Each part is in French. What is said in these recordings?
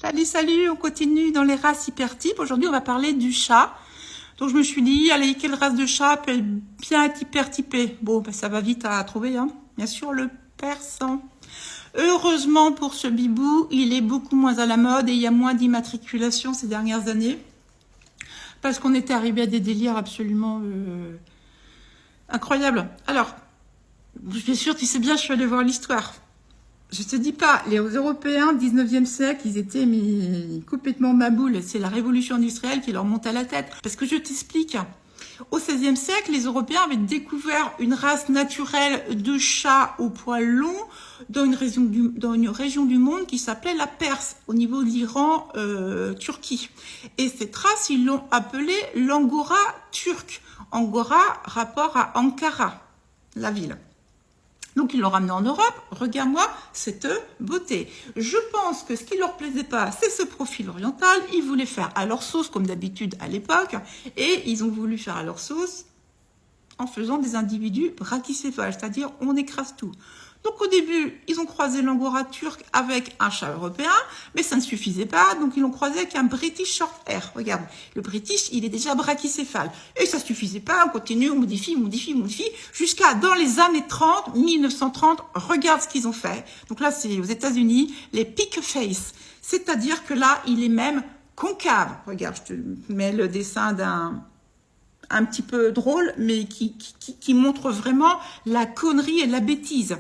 Salut, salut, on continue dans les races hypertypes. Aujourd'hui, on va parler du chat. Donc, je me suis dit, allez, quelle race de chat peut bien être hypertypée? Bon, ben, ça va vite à trouver, hein. Bien sûr, le persan. Heureusement pour ce bibou, il est beaucoup moins à la mode et il y a moins d'immatriculation ces dernières années. Parce qu'on était arrivé à des délires absolument incroyables. Alors, bien sûr, tu sais bien, je suis allée voir l'histoire. Je te dis pas, les Européens, 19e siècle, ils étaient complètement maboules. C'est la révolution industrielle qui leur monte à la tête. Parce que je t'explique. Au 16e siècle, les Européens avaient découvert une race naturelle de chats au poil long dans une région du monde qui s'appelait la Perse, au niveau de l'Iran, Turquie. Et cette race, ils l'ont appelée l'Angora turque. Angora, rapport à Ankara, la ville. Donc, ils l'ont ramené en Europe. Regarde-moi cette beauté. Je pense que ce qui leur plaisait pas, c'est ce profil oriental. Ils voulaient faire à leur sauce, comme d'habitude à l'époque. Et ils ont voulu faire à leur sauce en faisant des individus brachycéphales, c'est-à-dire on écrase tout. Donc au début, ils ont croisé l'angora turc avec un chat européen, mais ça ne suffisait pas, donc ils l'ont croisé avec un British short hair. Regarde, le British, il est déjà brachycéphale. Et ça suffisait pas, on continue, on modifie, jusqu'à dans les années 30, 1930, regarde ce qu'ils ont fait. Donc là, c'est aux États-Unis, les pick face, c'est-à-dire que là, il est même concave. Regarde, je te mets le dessin un petit peu drôle, mais qui montre vraiment la connerie et la bêtise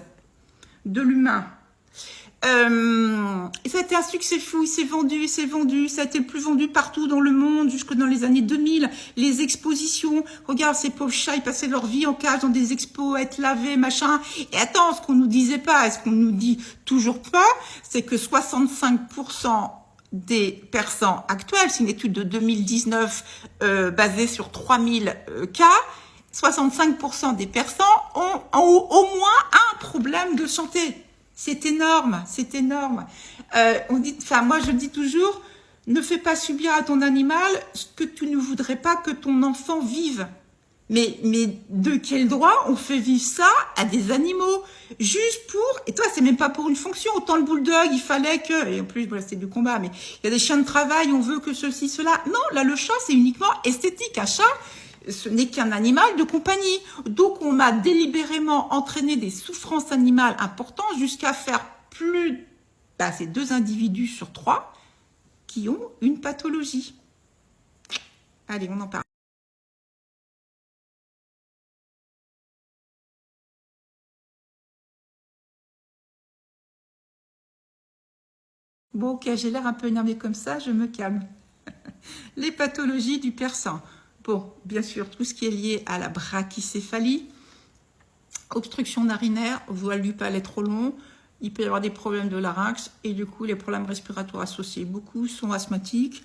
de l'humain. Et ça a été un succès fou, il s'est vendu, ça a été le plus vendu partout dans le monde, jusque dans les années 2000, les expositions, regarde ces pauvres chats, ils passaient leur vie en cage dans des expos, à être lavés, machin, et attends, ce qu'on nous disait pas, et ce qu'on nous dit toujours pas, c'est que 65% des persans actuels, c'est une étude de 2019 basée sur 3000 cas, 65% des persans ont au moins un problème de santé. C'est énorme, c'est énorme. Moi je dis toujours, ne fais pas subir à ton animal ce que tu ne voudrais pas que ton enfant vive. Mais de quel droit on fait vivre ça à des animaux? Juste pour, et toi c'est même pas pour une fonction, autant le bulldog il fallait que, et en plus voilà, c'est du combat, mais il y a des chiens de travail, on veut que ceci, cela. Non, là le chat c'est uniquement esthétique, un chat ce n'est qu'un animal de compagnie. Donc on a délibérément entraîné des souffrances animales importantes jusqu'à faire c'est 2 individus sur 3 qui ont une pathologie. Allez, on en parle. Bon, ok, j'ai l'air un peu énervée comme ça, je me calme. Les pathologies du persan. Bon, bien sûr, tout ce qui est lié à la brachycéphalie, obstruction narinaire, voile du palais trop long, il peut y avoir des problèmes de larynx et du coup les problèmes respiratoires associés. Beaucoup sont asthmatiques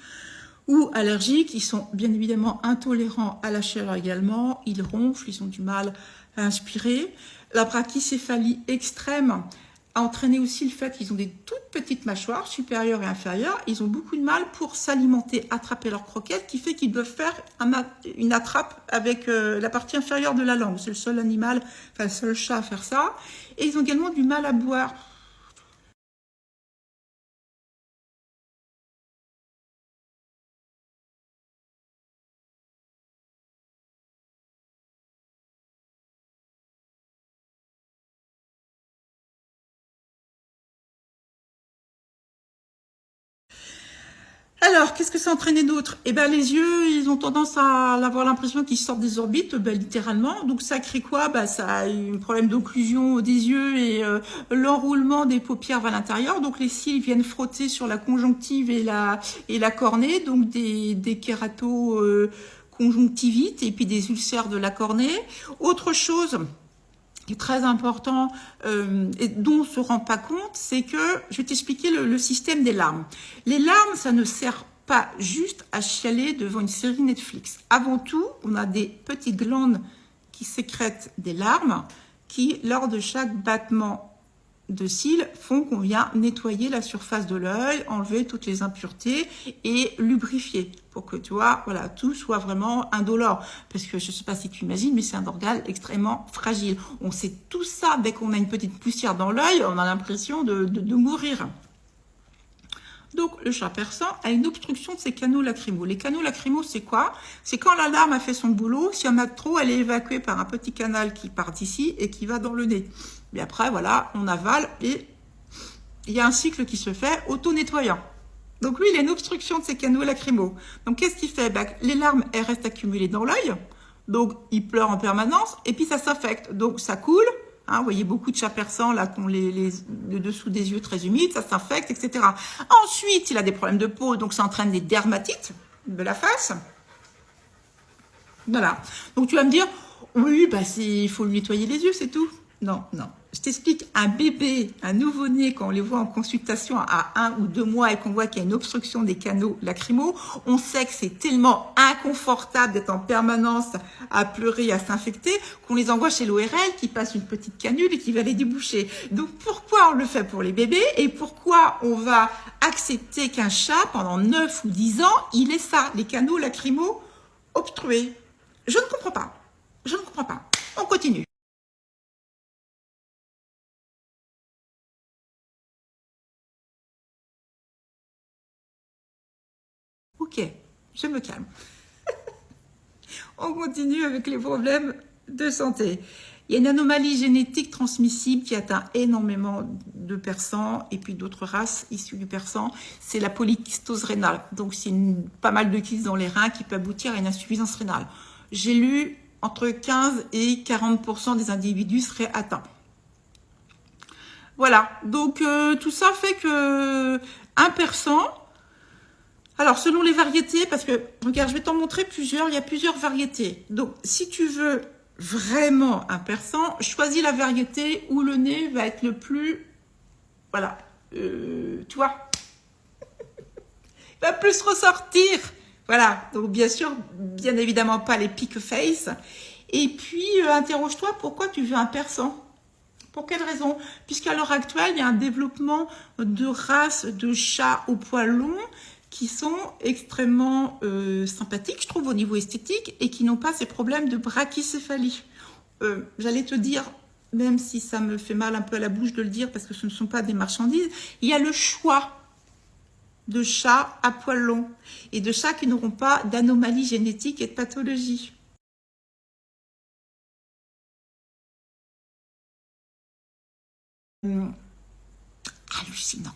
ou allergiques, ils sont bien évidemment intolérants à la chaleur également, ils ronflent, ils ont du mal à inspirer. La brachycéphalie extrême a entraîné aussi le fait qu'ils ont des toutes petites mâchoires supérieures et inférieures. Ils ont beaucoup de mal pour s'alimenter, attraper leurs croquettes, qui fait qu'ils doivent faire une attrape avec la partie inférieure de la langue. C'est le seul animal, enfin le seul chat à faire ça. Et ils ont également du mal à boire. Alors, qu'est-ce que ça a entraîné d'autre? Eh ben, les yeux, ils ont tendance à avoir l'impression qu'ils sortent des orbites, littéralement. Donc, ça crée quoi? Ça a un problème d'occlusion des yeux et l'enroulement des paupières vers l'intérieur. Donc, les cils viennent frotter sur la conjonctive et la cornée. Donc, des kérato conjonctivites et puis des ulcères de la cornée. Autre chose qui est très important et dont on ne se rend pas compte, c'est que, je vais t'expliquer le système des larmes. Les larmes, ça ne sert pas juste à chialer devant une série Netflix. Avant tout, on a des petites glandes qui sécrètent des larmes qui, lors de chaque battement de cils, font qu'on vient nettoyer la surface de l'œil, enlever toutes les impuretés et lubrifier pour que, tu vois, voilà, tout soit vraiment indolore. Parce que je ne sais pas si tu imagines, mais c'est un organe extrêmement fragile. On sait tout ça, dès qu'on a une petite poussière dans l'œil, on a l'impression de mourir. Donc, le chat persan a une obstruction de ses canaux lacrymaux. Les canaux lacrymaux, c'est quoi? C'est quand la larme a fait son boulot, si on a trop, elle est évacuée par un petit canal qui part d'ici et qui va dans le nez. Mais après, voilà, on avale et il y a un cycle qui se fait auto-nettoyant. Donc lui, il a une obstruction de ses canaux lacrymaux. Donc qu'est-ce qu'il fait? Les larmes, elles restent accumulées dans l'œil. Donc il pleure en permanence et puis ça s'infecte. Donc ça coule. Hein, vous voyez beaucoup de chats persans là qui ont le dessous des yeux très humides, ça s'infecte, etc. Ensuite, il a des problèmes de peau, donc ça entraîne des dermatites de la face. Voilà. Donc tu vas me dire, oui, il faut lui nettoyer les yeux, c'est tout. Non, non. Je t'explique, un bébé, un nouveau-né, quand on les voit en consultation à 1 ou 2 mois et qu'on voit qu'il y a une obstruction des canaux lacrymaux, on sait que c'est tellement inconfortable d'être en permanence à pleurer, à s'infecter, qu'on les envoie chez l'ORL qui passe une petite canule et qui va les déboucher. Donc pourquoi on le fait pour les bébés et pourquoi on va accepter qu'un chat, pendant 9 ou 10 ans, il ait ça, les canaux lacrymaux obstrués? Je ne comprends pas. Je ne comprends pas. On continue. Ok, je me calme. On continue avec les problèmes de santé. Il y a une anomalie génétique transmissible qui atteint énormément de persans et puis d'autres races issues du persan. C'est la polykystose rénale. Donc, c'est pas mal de kystes dans les reins qui peut aboutir à une insuffisance rénale. J'ai lu entre 15 et 40% des individus seraient atteints. Voilà. Donc, tout ça fait que un persan. Alors, selon les variétés, parce que, regarde, je vais t'en montrer plusieurs, il y a plusieurs variétés. Donc, si tu veux vraiment un persan, choisis la variété où le nez va être le plus, voilà, tu vois, il va plus ressortir. Voilà, donc bien sûr, bien évidemment pas les pick face. Et puis, interroge-toi pourquoi tu veux un persan. Pour quelle raison? Puisqu'à l'heure actuelle, il y a un développement de races de chats au poil long qui sont extrêmement sympathiques, je trouve, au niveau esthétique, et qui n'ont pas ces problèmes de brachycéphalie. J'allais te dire, même si ça me fait mal un peu à la bouche de le dire, parce que ce ne sont pas des marchandises, il y a le choix de chats à poil long, et de chats qui n'auront pas d'anomalies génétiques et de pathologies. Hallucinant.